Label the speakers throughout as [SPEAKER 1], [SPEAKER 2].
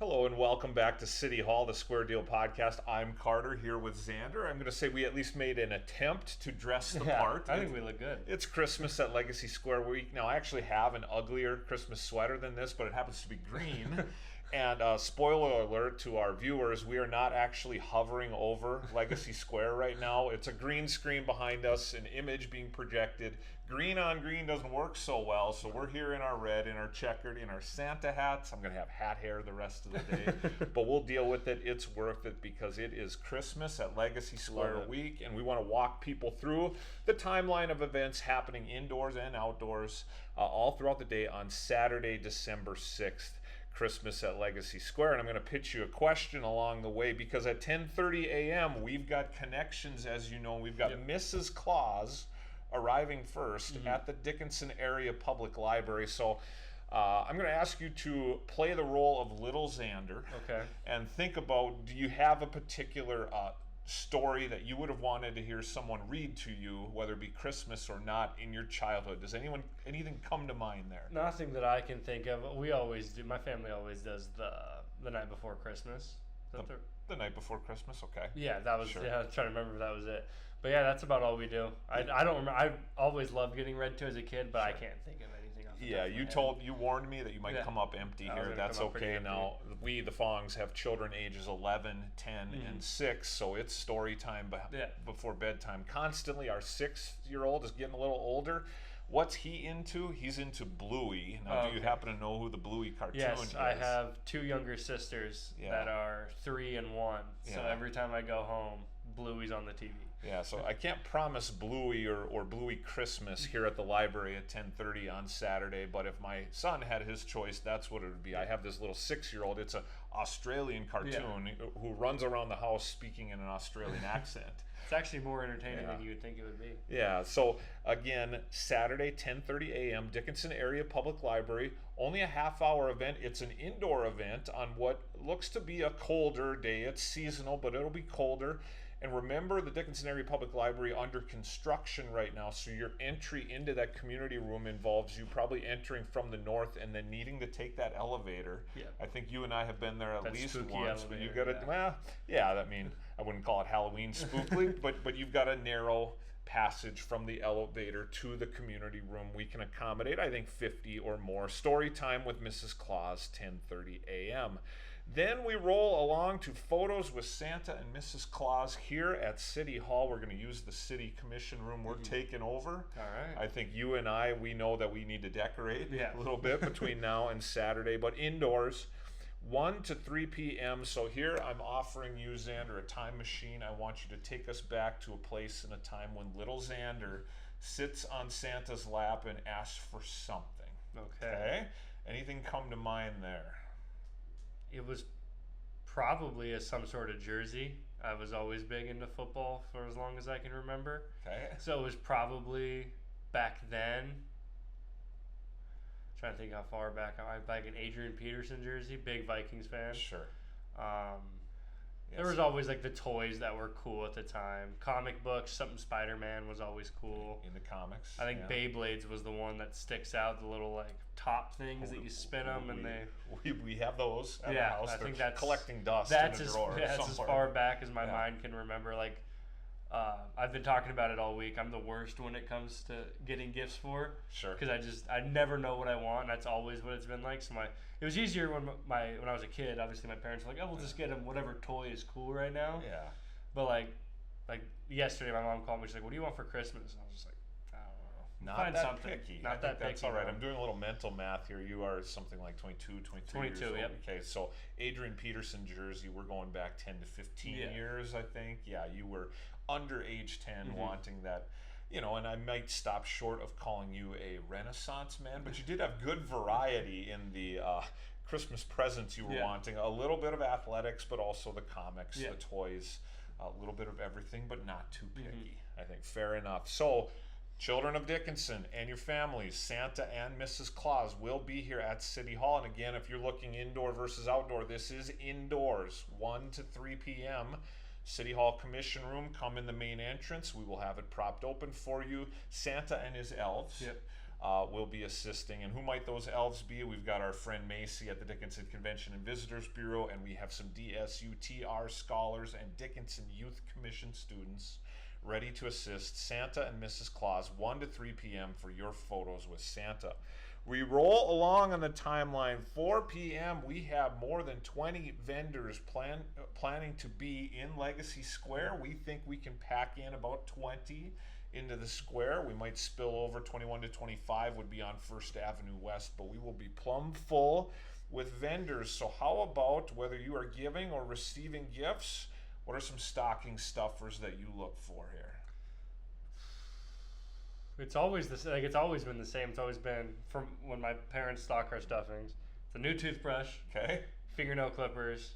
[SPEAKER 1] Hello and welcome back to City Hall, the Square Deal podcast. I'm Carter here with Xander. I'm going to say we at least made an attempt to dress the part.
[SPEAKER 2] I think we look good.
[SPEAKER 1] It's Christmas at Legacy Square Week. Now, I actually have an uglier Christmas sweater than this, but it happens to be green. And spoiler alert to our viewers, we are not actually hovering over Legacy Square right now. It's a green screen behind us, an image being projected. Green on green doesn't work so well, so we're here in our red, in our checkered, in our Santa hats. I'm going to have hat hair the rest of the day, but we'll deal with it. It's worth it because it is Christmas at Legacy Square Week, and we want to walk people through the timeline of events happening indoors and outdoors all throughout the day on Saturday, December 6th. Christmas at Legacy Square, and I'm going to pitch you a question along the way because at 10:30 a.m. we've got connections, as you know. We've got Mrs. Claus arriving first at the Dickinson Area Public Library. So I'm going to ask you to play the role of little Xander.
[SPEAKER 2] Okay. And
[SPEAKER 1] think about, do you have a particular story that you would have wanted to hear someone read to you, whether it be Christmas or not, in your childhood? Does anything come to mind there?
[SPEAKER 2] Nothing that I can think of. We always do. My family always does the night before Christmas.
[SPEAKER 1] The night before Christmas, okay.
[SPEAKER 2] Yeah, that was. Sure. Yeah, I was trying to remember if that was it. But yeah, that's about all we do. I don't remember. I always loved getting read to as a kid, but I can't think of anything else.
[SPEAKER 1] Yeah, you warned me that you might come up empty here. That's okay. Now we, the Fongs, have children ages 11, 10, and 6, so it's story time before bedtime. Constantly, our 6-year-old is getting a little older. What's he into? He's into Bluey. Now, do you happen to know who the Bluey cartoon is?
[SPEAKER 2] Yes, I have 2 younger sisters that are 3 and 1. So every time I go home, Bluey's on the TV.
[SPEAKER 1] Yeah, so I can't promise Bluey or Bluey Christmas here at the library at 10:30 on Saturday, but if my son had his choice, that's what it would be. I have this little 6-year-old. It's an Australian cartoon who runs around the house speaking in an Australian accent.
[SPEAKER 2] It's actually more entertaining than you would think it would be.
[SPEAKER 1] Yeah, so again, Saturday, 10:30 a.m., Dickinson Area Public Library. Only a half-hour event. It's an indoor event on what looks to be a colder day. It's seasonal, but it'll be colder. And remember, the Dickinson Area Public Library under construction right now, so your entry into that community room involves you probably entering from the north and then needing to take that elevator. Yeah. I think you and I have been there at least once. But you got to, I wouldn't call it Halloween spookly, but you've got a narrow passage from the elevator to the community room. We can accommodate, I think, 50 or more. Story time with Mrs. Claus, 10:30 a.m. Then we roll along to photos with Santa and Mrs. Claus here at City Hall. We're going to use the City Commission room. We're taking over.
[SPEAKER 2] All right.
[SPEAKER 1] I think you and I, we know that we need to decorate a little bit between now and Saturday, but indoors, 1 to 3 p.m. So here I'm offering you, Xander, a time machine. I want you to take us back to a place and a time when little Xander sits on Santa's lap and asks for something. Okay? Anything come to mind there?
[SPEAKER 2] It was probably some sort of jersey. I was always big into football for as long as I can remember.
[SPEAKER 1] Okay.
[SPEAKER 2] So it was probably back then. Trying to think how far back. I'm like an Adrian Peterson jersey, big Vikings fan.
[SPEAKER 1] Sure.
[SPEAKER 2] There was always like the toys that were cool at the time. Comic books, something Spider-Man was always cool.
[SPEAKER 1] In the comics.
[SPEAKER 2] I think Beyblades was the one that sticks out, the little like top things that you spin them and
[SPEAKER 1] we have those at the house.
[SPEAKER 2] I think that's
[SPEAKER 1] collecting dust in a drawer.
[SPEAKER 2] That's as far back as my mind can remember. Like I've been talking about it all week. I'm the worst when it comes to getting gifts for.
[SPEAKER 1] Sure.
[SPEAKER 2] Because I never know what I want, and that's always what it's been like. So it was easier when I was a kid. Obviously, my parents were like, "Oh, we'll just get him whatever toy is cool right now."
[SPEAKER 1] Yeah.
[SPEAKER 2] But like yesterday, my mom called me. She's like, "What do you want for Christmas?" And I was just like, "I don't know.
[SPEAKER 1] Not that picky.
[SPEAKER 2] Not that picky.
[SPEAKER 1] That's all right. I'm doing a little mental math here. You are something like 22 years old.
[SPEAKER 2] Yep.
[SPEAKER 1] Okay, so Adrian Peterson jersey, we're going back 10 to 15 years, I think. Yeah, you were under age 10 wanting that, and I might stop short of calling you a Renaissance man, but you did have good variety in the Christmas presents you were wanting. A little bit of athletics, but also the comics, the toys, a little bit of everything, but not too picky. I think fair enough. So, children of Dickinson and your families, Santa and Mrs. Claus will be here at City Hall. And again, if you're looking indoor versus outdoor, this is indoors, 1 to 3 p.m. City Hall Commission Room. Come in the main entrance. We will have it propped open for you. Santa and his elves.
[SPEAKER 2] Yep.
[SPEAKER 1] will be assisting. And who might those elves be? We've got our friend Macy at the Dickinson Convention and Visitors Bureau, and we have some DSUTR scholars and Dickinson Youth Commission students ready to assist Santa and Mrs. Claus 1 to 3 p.m. for your photos with Santa. We roll along on the timeline. 4 p.m. we have more than 20 vendors planning to be in Legacy Square. We think we can pack in about 20 into the square. We might spill over. 21 to 25 would be on First Avenue West, but we will be plumb full with vendors. So how about, whether you are giving or receiving gifts, what are some stocking stuffers that you look for here?
[SPEAKER 2] It's always it's always been the same. It's always been from when my parents stock our stuffings. It's a new toothbrush,
[SPEAKER 1] Okay.
[SPEAKER 2] fingernail clippers,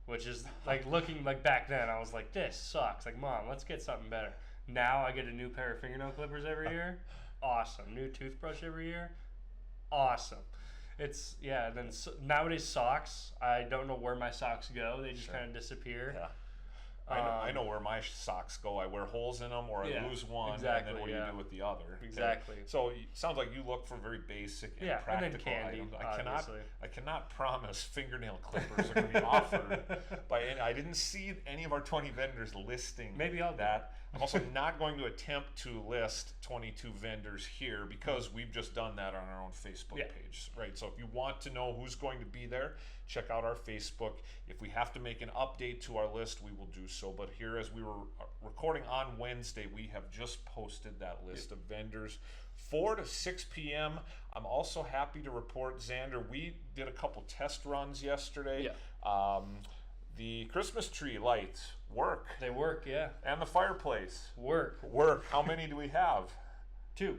[SPEAKER 2] which is like looking like back then. I was like, this sucks. Like, Mom, let's get something better. Now I get a new pair of fingernail clippers every year. Awesome. New toothbrush every year. Awesome. It's then nowadays socks. I don't know where my socks go. They just kind of disappear.
[SPEAKER 1] Yeah. I know where my socks go. I wear holes in them, or I lose one,
[SPEAKER 2] exactly,
[SPEAKER 1] and then what do you do with the other?
[SPEAKER 2] Exactly.
[SPEAKER 1] Okay? So it sounds like you look for very basic and practical
[SPEAKER 2] and then candy,
[SPEAKER 1] items. I cannot promise fingernail clippers are going to be offered by any. I didn't see any of our 20 vendors listing
[SPEAKER 2] Maybe I'll do
[SPEAKER 1] that. I'm also not going to attempt to list 22 vendors here because we've just done that on our own Facebook page, right? So if you want to know who's going to be there, check out our Facebook. If we have to make an update to our list, we will do so. But here, as we were recording on Wednesday, we have just posted that list of vendors. 4 to 6 p.m. I'm also happy to report, Xander, we did a couple test runs yesterday. The Christmas tree lights work.
[SPEAKER 2] They work, yeah.
[SPEAKER 1] And the fireplace
[SPEAKER 2] work.
[SPEAKER 1] How many do we have?
[SPEAKER 2] Two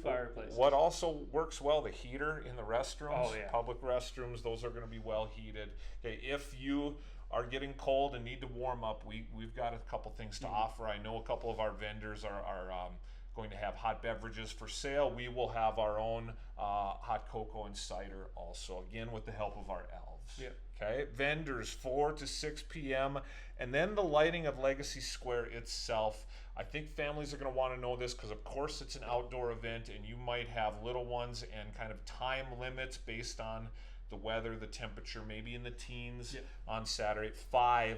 [SPEAKER 2] fireplaces.
[SPEAKER 1] What also works well, the heater in the restrooms.
[SPEAKER 2] Oh, yeah.
[SPEAKER 1] Public restrooms, those are going to be well heated. Okay, if you are getting cold and need to warm up, we've got a couple things to offer. I know a couple of our vendors are going to have hot beverages for sale. We will have our own hot cocoa and cider also, again with the help of our elves.
[SPEAKER 2] Yep.
[SPEAKER 1] Okay, vendors 4 to 6 p.m. and then the lighting of Legacy Square itself. I think families are going to want to know this because, of course, it's an outdoor event and you might have little ones and kind of time limits based on the weather, the temperature, maybe in the teens on Saturday. 5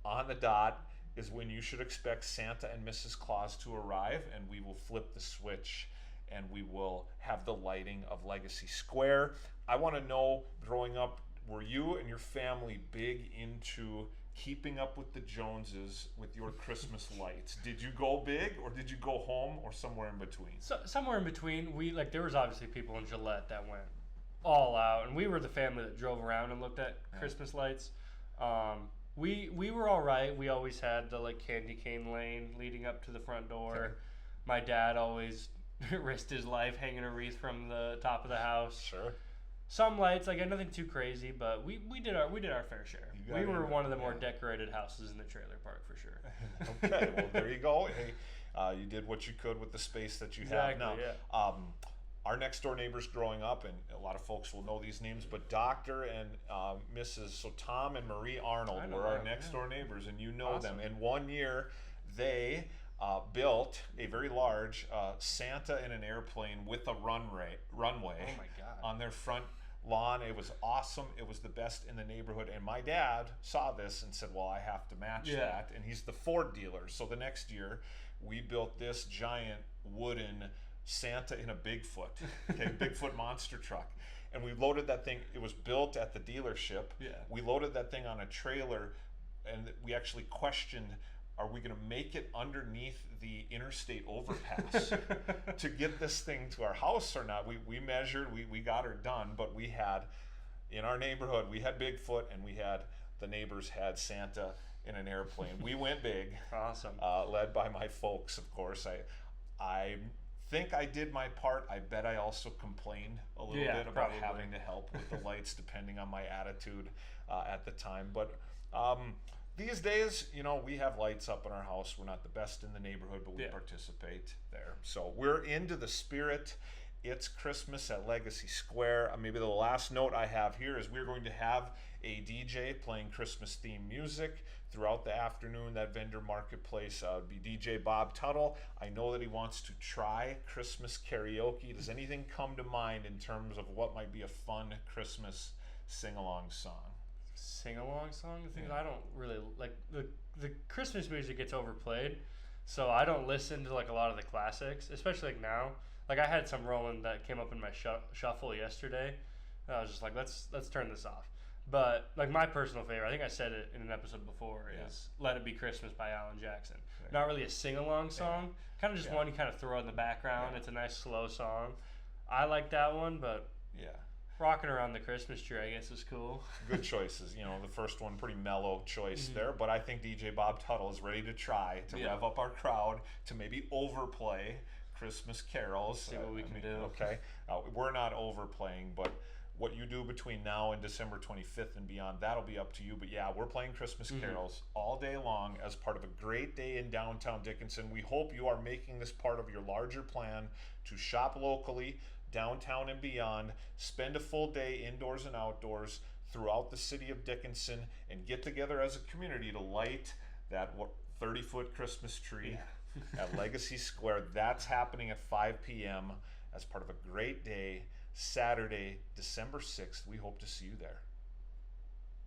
[SPEAKER 1] on the dot is when you should expect Santa and Mrs. Claus to arrive, and we will flip the switch and we will have the lighting of Legacy Square. I want to know, growing up, were you and your family big into keeping up with the Joneses with your Christmas lights? Did you go big, or did you go home, or somewhere in between?
[SPEAKER 2] So, somewhere in between. There was obviously people in Gillette that went all out, and we were the family that drove around and looked at Christmas lights. We were all right. We always had the candy cane lane leading up to the front door.
[SPEAKER 1] Okay.
[SPEAKER 2] My dad always risked his life hanging a wreath from the top of the house.
[SPEAKER 1] Sure.
[SPEAKER 2] Some lights, nothing too crazy, but we did our fair share. We were one of the more decorated houses in the trailer park for sure.
[SPEAKER 1] Okay, well there you go. Hey, you did what you could with the space that you have now.
[SPEAKER 2] Yeah.
[SPEAKER 1] Our next door neighbors growing up, and a lot of folks will know these names, but Dr. and Mrs. Tom and Marie Arnold were our next door neighbors, and you know them. And one year, they built a very large Santa in an airplane with a runway
[SPEAKER 2] Oh my God.
[SPEAKER 1] on their front lawn. It was awesome. It was the best in the neighborhood. And my dad saw this and said, well, I have to match that. And he's the Ford dealer. So the next year, we built this giant wooden Santa in a Bigfoot, Bigfoot monster truck. And we loaded that thing. It was built at the dealership.
[SPEAKER 2] Yeah.
[SPEAKER 1] We loaded that thing on a trailer, and we actually questioned, are we going to make it underneath the interstate overpass to get this thing to our house or not? We measured, we got her done, but we had, in our neighborhood, we had Bigfoot, and the neighbors had Santa in an airplane. We went big.
[SPEAKER 2] Awesome.
[SPEAKER 1] Led by my folks, of course. I think I did my part. I bet I also complained a little bit about having to help with the lights, depending on my attitude at the time. But these days, we have lights up in our house. We're not the best in the neighborhood, but we participate there. So we're into the spirit It's Christmas at Legacy Square. Maybe the last note I have here is we're going to have a DJ playing Christmas themed music throughout the afternoon. That vendor marketplace would be DJ Bob Tuttle. I know that he wants to try Christmas karaoke. Does anything come to mind in terms of what might be a fun Christmas sing-along song?
[SPEAKER 2] Sing-along song? The thing is, I don't really like the Christmas music gets overplayed, so I don't listen to like a lot of the classics, especially like now. Like I had some rolling that came up in my shuffle yesterday. I was just like, let's turn this off. But like my personal favorite, I think I said it in an episode before, is "Let It Be Christmas" by Alan Jackson. Right. Not really a sing-along song, kind of just one you kind of throw in the background. It's a nice slow song. I like that one, but "Rockin' Around the Christmas Tree" I guess is cool.
[SPEAKER 1] Good choices. You know, the first one pretty mellow choice there, but I think DJ Bob Tuttle is ready to try to rev up our crowd to maybe overplay Christmas carols.
[SPEAKER 2] See what we can do.
[SPEAKER 1] Okay, we're not overplaying, but what you do between now and December 25th and beyond, that'll be up to you. But yeah, we're playing Christmas carols all day long as part of a great day in downtown Dickinson. We hope you are making this part of your larger plan to shop locally, downtown and beyond, spend a full day indoors and outdoors throughout the city of Dickinson, and get together as a community to light that 30-foot Christmas tree at Legacy Square. That's happening at 5 p.m. as part of a great day, Saturday, December 6th. We hope to see you there.